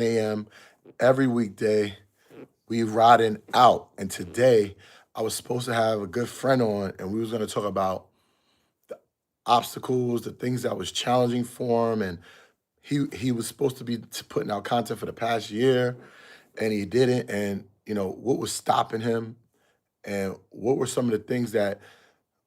a.m. every weekday. We riding out. And today I was supposed to have a good friend on and we was going to talk about obstacles, the things that was challenging for him. And he was supposed to be putting out content for the past year and he didn't. And, what was stopping him and what were some of the things that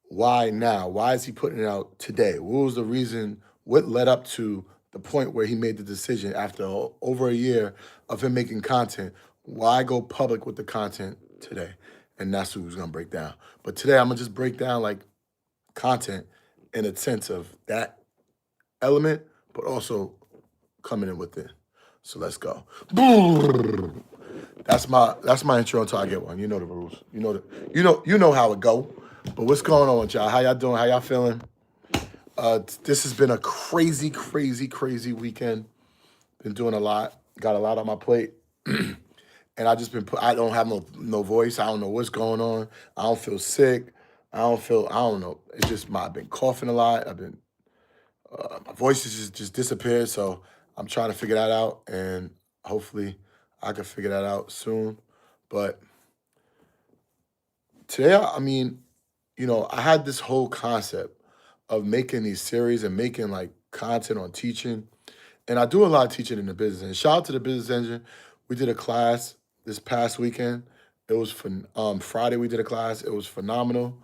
why now? Why is he putting it out today? What was the reason? What led up to the point where he made the decision after over a year of him making content? Why go public with the content today? And that's what we're gonna break down. But today I'm gonna just break down like content in a sense of that element, but also coming in within. So let's go. That's my intro until I get one. You know the rules. You know how it go. But what's going on with y'all? How y'all doing? How y'all feeling? This has been a crazy, crazy, crazy weekend. Been doing a lot. Got a lot on my plate. And I just been I don't have no voice. I don't know what's going on. I don't feel sick. I don't know. It's just I've been coughing a lot. My voice has just disappeared. So I'm trying to figure that out. And hopefully I can figure that out soon. But today, I had this whole concept of making these series and making like content on teaching. And I do a lot of teaching in the business. And shout out to the business engine. We did a class this past weekend. It was for Friday. We did a class. It was phenomenal.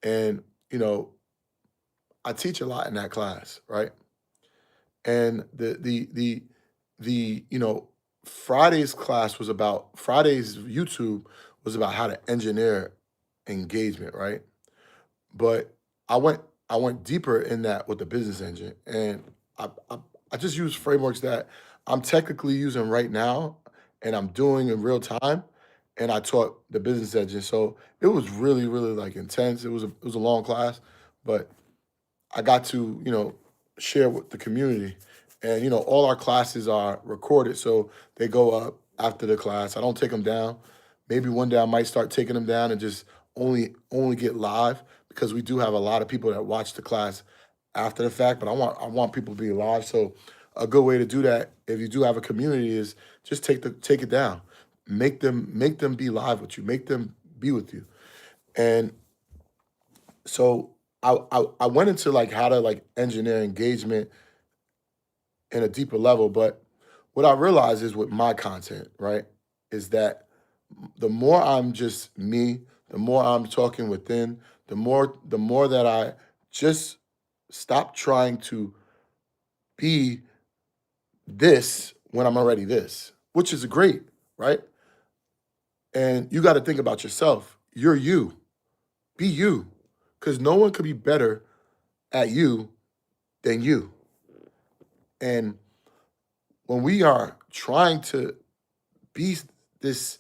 And I teach a lot in that class, right? And the Friday's YouTube was about how to engineer engagement, right? But I went I went deeper in that with the business engine, and I I, I just use frameworks that I'm technically using right now, and I'm doing in real time. And I taught the business engine, so it was really really like intense. It was a long class, but I got to share with the community, and all our classes are recorded, so they go up after the class. I don't take them down. Maybe one day I might start taking them down and just only get live because we do have a lot of people that watch the class after the fact. But I want people to be live. So a good way to do that, if you do have a community, is just take it down. Make them be live with you. Make them be with you. And so I went into like how to like engineer engagement in a deeper level. But what I realize is with my content, right, is that the more I'm just me, the more I'm talking within, the more that I just stop trying to be this when I'm already this, which is great, right? And you got to think about yourself. You're you. Be you. Because no one could be better at you than you. And when we are trying to be this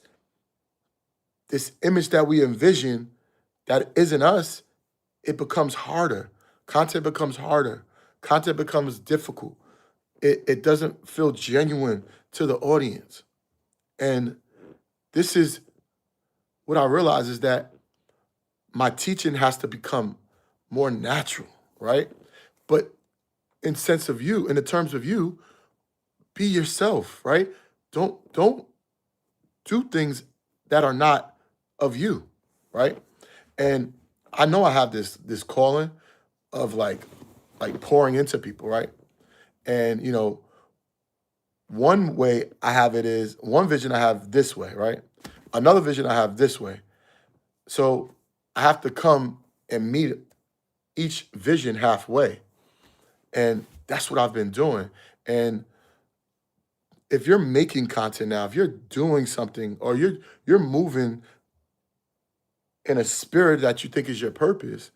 this image that we envision that isn't us, it becomes harder. Content becomes harder. Content becomes difficult. It doesn't feel genuine to the audience. And this is what I realize is that my teaching has to become more natural, right? But in the terms of you, be yourself, right? Don't do things that are not of you, right? And I know I have this calling of like pouring into people, right? And one way I have it is one vision I have this way, right? Another vision I have this way. So I have to come and meet each vision halfway. And that's what I've been doing. And if you're making content now, if you're doing something or you're moving in a spirit that you think is your purpose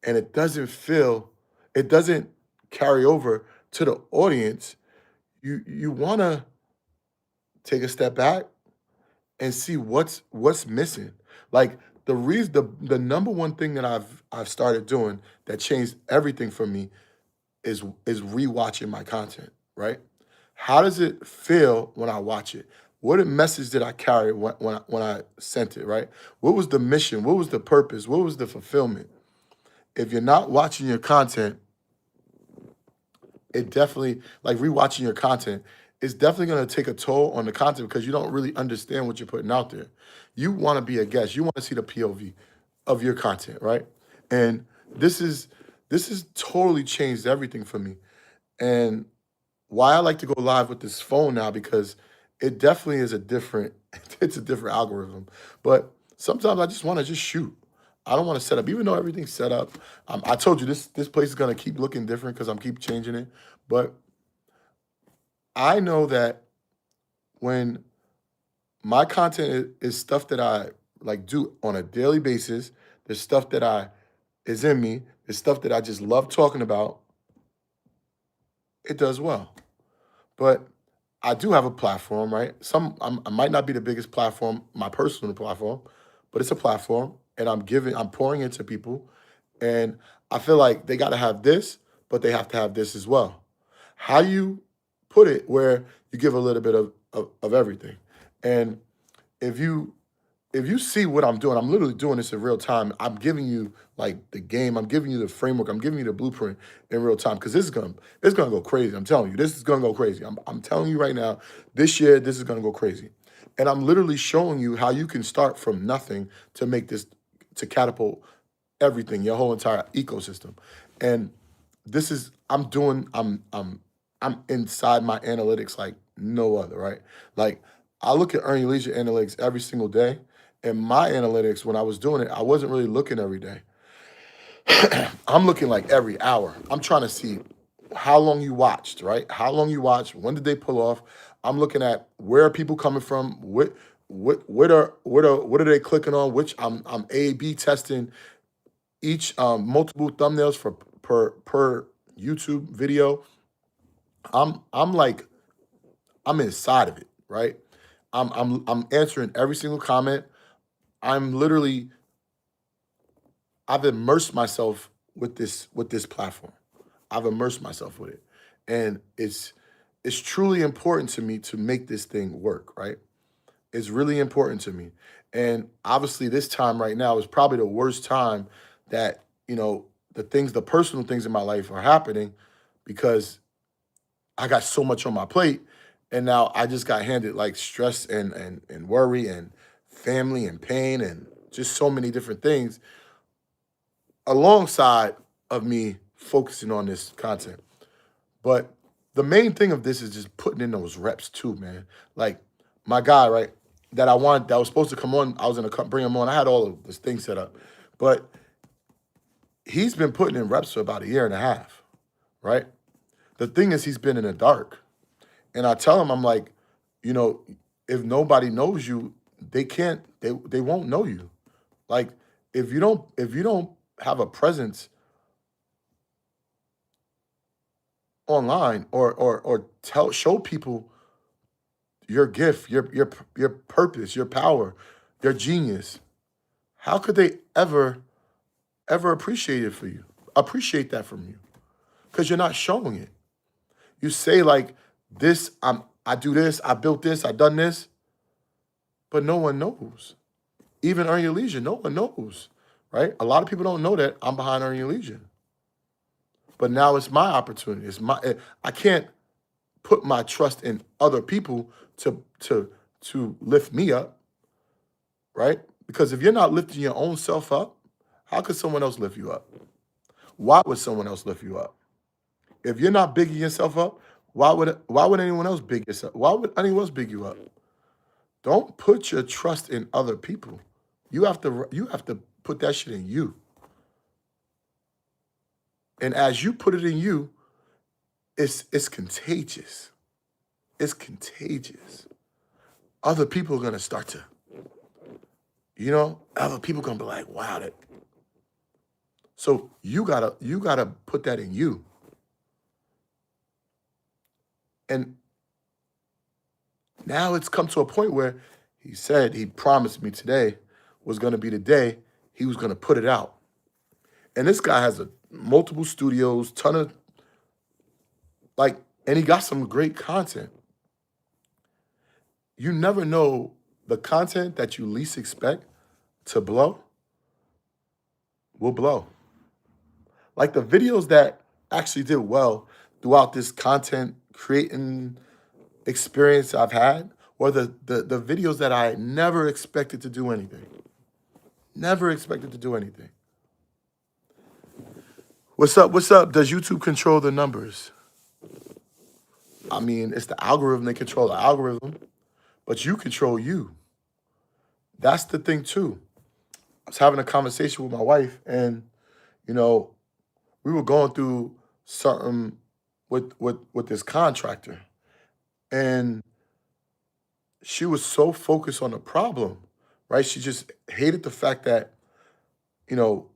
and it doesn't carry over to the audience, you want to take a step back and see what's missing. Like the number one thing that I've started doing that changed everything for me is rewatching my content, right? How does it feel when I watch it? What message did I carry when I sent it, right? What was the mission? What was the purpose? What was the fulfillment? If you're not watching your content, it definitely like rewatching your content. it's definitely going to take a toll on the content because you don't really understand what you're putting out there. You want to be a guest. You want to see the POV of your content, right? And this is this has totally changed everything for me. And why I like to go live with this phone now because it definitely is a different it's a different algorithm. But sometimes I just want to just shoot. I don't want to set up, even though everything's set up. I told you this place is gonna keep looking different because I'm keep changing it. But I know that when my content is stuff that I like do on a daily basis, there's stuff that I is in me, there's stuff that I just love talking about, it does well. But I do have a platform, right? I might not be the biggest platform, my personal platform, but it's a platform, and I'm pouring into people, and I feel like they got to have this, but they have to have this as well. How you put it, where you give a little bit of everything, and if you if you see what I'm doing, I'm literally doing this in real time. I'm giving you like the game. I'm giving you the framework. I'm giving you the blueprint in real time because it's gonna go crazy. I'm telling you, this is gonna go crazy. I'm telling you right now, this year this is gonna go crazy, and I'm literally showing you how you can start from nothing to make this to catapult everything, your whole entire ecosystem, and this is I'm inside my analytics like no other, right? Like I look at Earn Your Leisure analytics every single day. And my analytics, when I was doing it, I wasn't really looking every day. I'm looking like every hour. I'm trying to see how long you watched, right? How long you watched, when did they pull off? I'm looking at where are people coming from, what are they clicking on, which I'm A B testing each multiple thumbnails for per YouTube video. I'm like I'm inside of it, right? I'm answering every single comment. I'm literally I've immersed myself with this platform. I've immersed myself with it. And it's truly important to me to make this thing work, right? It's really important to me. And obviously this time right now is probably the worst time that, the personal things in my life are happening because I got so much on my plate, and now I just got handed like stress and worry and family and pain and just so many different things alongside of me focusing on this content. But the main thing of this is just putting in those reps too, man. Like my guy, right, that was supposed to come on. I was gonna bring him on. I had all of this thing set up, but he's been putting in reps for about a year and a half, right? The thing is, he's been in the dark. And I tell him, I'm like, you know, if nobody knows you, they won't know you. Like if you don't have a presence online or tell show people your gift, your purpose, your power, your genius, how could they ever appreciate that from you? Because you're not showing it. You say like this, I do this, I built this, I done this, but no one knows. Even Earn Your Leisure, no one knows, right? A lot of people don't know that I'm behind Earn Your Leisure. But now it's my opportunity. I can't put my trust in other people to lift me up, right? Because if you're not lifting your own self up, how could someone else lift you up? Why would someone else lift you up? If you're not bigging yourself up, why would anyone else big yourself? Why would anyone else big you up? Don't put your trust in other people. You have to put that shit in you. And as you put it in you, it's contagious. It's contagious. Other people are gonna start to, other people gonna be like, wow, that. So you gotta put that in you. And now it's come to a point where he promised me today was gonna be the day he was gonna put it out. And this guy has multiple studios, ton of like, and he got some great content. You never know the content that you least expect to blow will blow. Like the videos that actually did well throughout this content creating experience I've had, or the videos that I never expected to do anything. Never expected to do anything. What's up? What's up? Does YouTube control the numbers? I mean, it's the algorithm. They control the algorithm, but you control you. That's the thing too. I was having a conversation with my wife, and you know, we were going through something with this contractor, and she was so focused on the problem, right? She just hated the fact that you know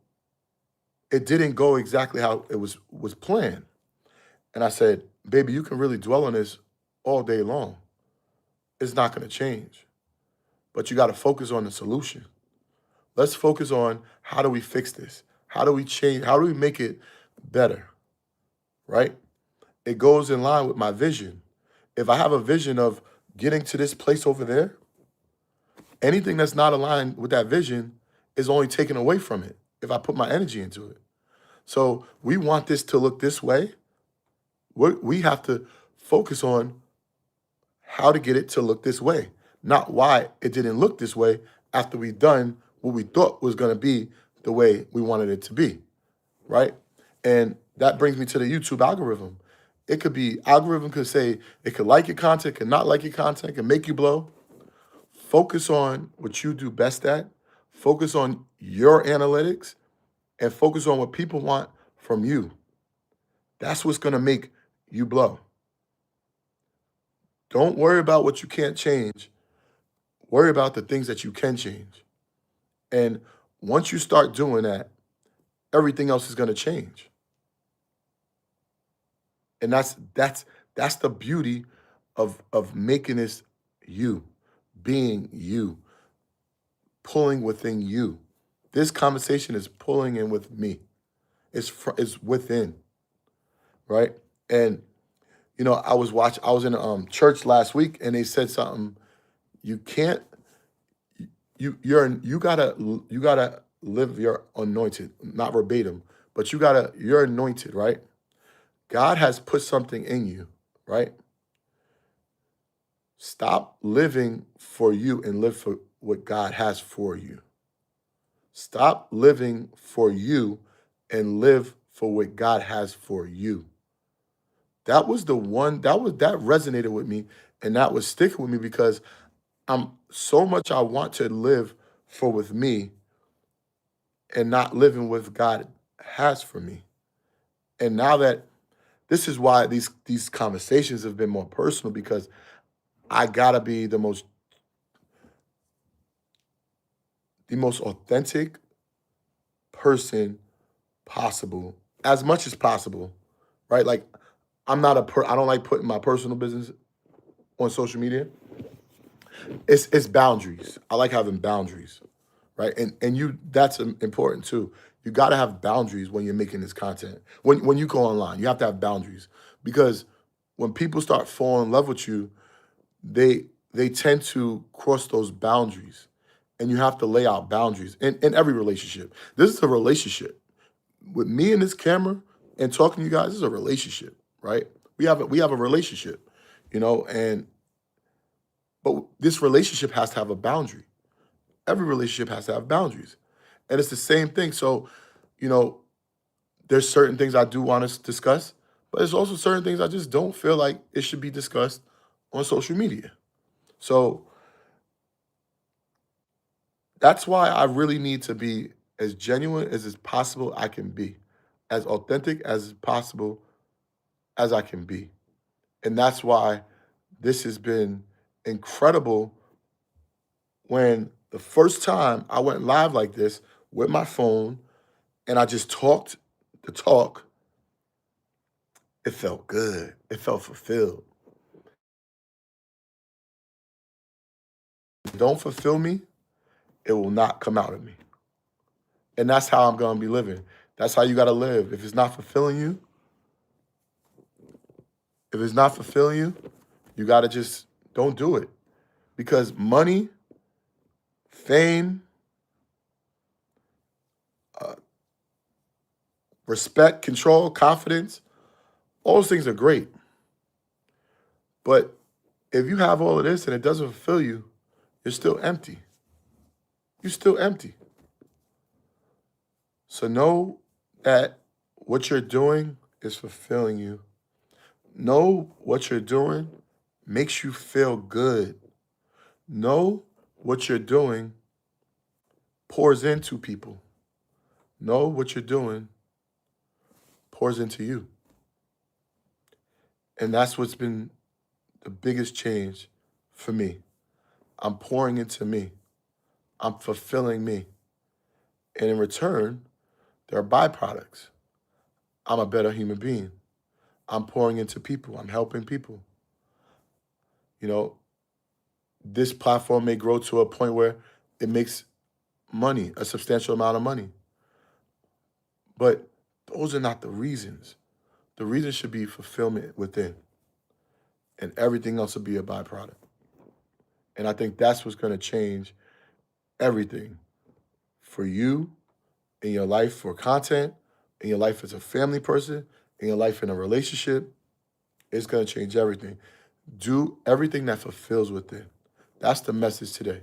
it didn't go exactly how it was planned. And I said, baby, you can really dwell on this all day long. It's not going to change, but you got to focus on the solution. Let's focus on how do we fix this? How do we change? How do we make it better? Right? It goes in line with my vision. If I have a vision of getting to this place over there, anything that's not aligned with that vision is only taken away from it if I put my energy into it. So we want this to look this way. We have to focus on how to get it to look this way, not why it didn't look this way after we've done what we thought was going to be the way we wanted it to be, right? And that brings me to the YouTube algorithm. It could be, algorithm could say, it could like your content, could not like your content, can make you blow. Focus on what you do best at. Focus on your analytics and focus on what people want from you. That's what's going to make you blow. Don't worry about what you can't change. Worry about the things that you can change. And once you start doing that, everything else is going to change. And that's the beauty of making this you, being you, pulling within you. This conversation is pulling in with me. It's within, right? And you know, I was in church last week, and they said something. You can't. You gotta live your anointed, not verbatim, but you're anointed, right? God has put something in you, right? Stop living for you and live for what God has for you. Stop living for you and live for what God has for you. That was the one that resonated with me, and that was sticking with me because I'm so much I want to live for with me and not living with God has for me. And now that this is why these conversations have been more personal because I gotta be the most authentic person possible as much as possible, right? Like I don't like putting my personal business on social media. It's boundaries. I like having boundaries, right? And that's important too. You got to have boundaries when you're making this content. When you go online, you have to have boundaries because when people start falling in love with you, they tend to cross those boundaries, and you have to lay out boundaries in every relationship. This is a relationship with me and this camera and talking to you guys. This is a relationship, right? We have a relationship, and but this relationship has to have a boundary. Every relationship has to have boundaries. And it's the same thing. So, you know, there's certain things I do want to discuss, but there's also certain things I just don't feel like it should be discussed on social media. So that's why I really need to be as genuine as possible I can be, as authentic as possible as I can be. And that's why this has been incredible when the first time I went live like this with my phone and I just talked the talk, it felt good. It felt fulfilled. If it don't fulfill me, it will not come out of me. And that's how I'm going to be living. That's how you got to live. If it's not fulfilling you, you got to just don't do it. Because money, fame, uh, respect, control, confidence, all those things are great. But If you have all of this and it doesn't fulfill you, you're still empty. You're still empty. So know that what you're doing is fulfilling you. Know what you're doing makes you feel good. Know what you're doing pours into people. Know what you're doing pours into you. And that's what's been the biggest change for me. I'm pouring into me. I'm fulfilling me. And in return, there are byproducts. I'm a better human being. I'm pouring into people. I'm helping people. You know, this platform may grow to a point where it makes money, a substantial amount of money. But those are not the reasons. The reason should be fulfillment within, and everything else will be a byproduct. And I think that's what's going to change everything for you in your life for content, in your life as a family person, in your life in a relationship. It's going to change everything. Do everything that fulfills within. That's the message today.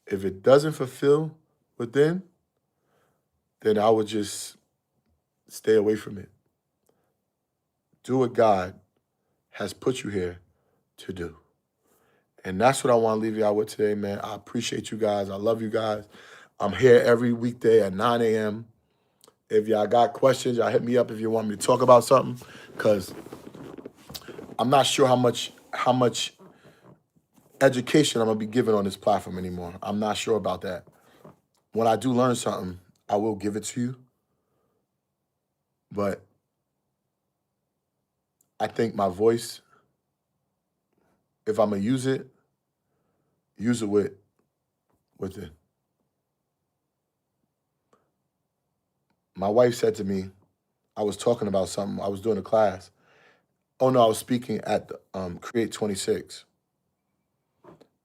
If it doesn't fulfill within, then I would just stay away from it. Do what God has put you here to do. And that's what I want to leave y'all with today, man. I appreciate you guys. I love you guys. I'm here every weekday at 9 a.m. If y'all got questions, y'all hit me up if you want me to talk about something, because I'm not sure how much education I'm going to be giving on this platform anymore. I'm not sure about that. When I do learn something, I will give it to you. But I think my voice, if I'm going to use it with it. My wife said to me, I was talking about something. I was doing a class. Oh, no, I was speaking at the Create 26.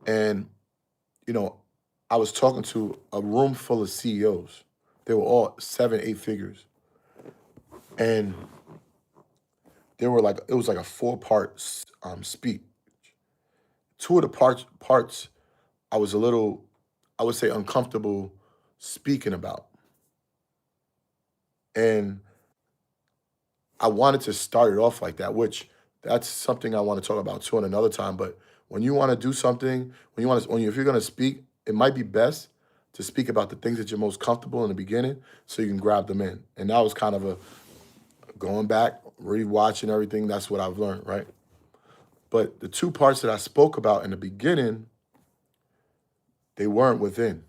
And, you know, I was talking to a room full of CEOs. They were all 7, 8 figures. And it was like a 4-part speech. 2 of the parts I was a little, I would say, uncomfortable speaking about. And I wanted to start it off like that, which that's something I want to talk about too in another time. But when you want to do something, if you're going to speak, it might be best to speak about the things that you're most comfortable in the beginning so you can grab them in. And that was kind of a going back, rewatching everything. That's what I've learned, right? But the 2 parts that I spoke about in the beginning, they weren't within.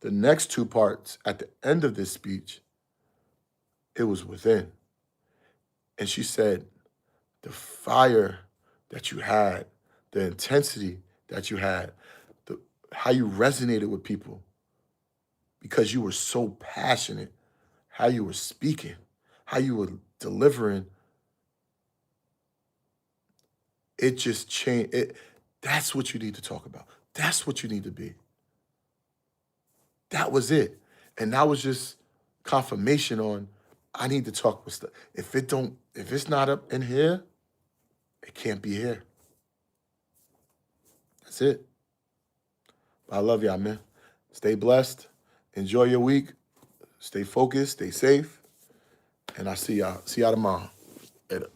The next 2 parts at the end of this speech, it was within. And she said, the fire that you had, the intensity that you had, how you resonated with people because you were so passionate, how you were speaking, how you were delivering, it just changed. That's what you need to talk about. That's what you need to be. That was it. And that was just confirmation on I need to talk with stuff. If it's not up in here, it can't be here. That's it. I love y'all, man. Stay blessed. Enjoy your week. Stay focused. Stay safe. And I'll see y'all tomorrow. Later.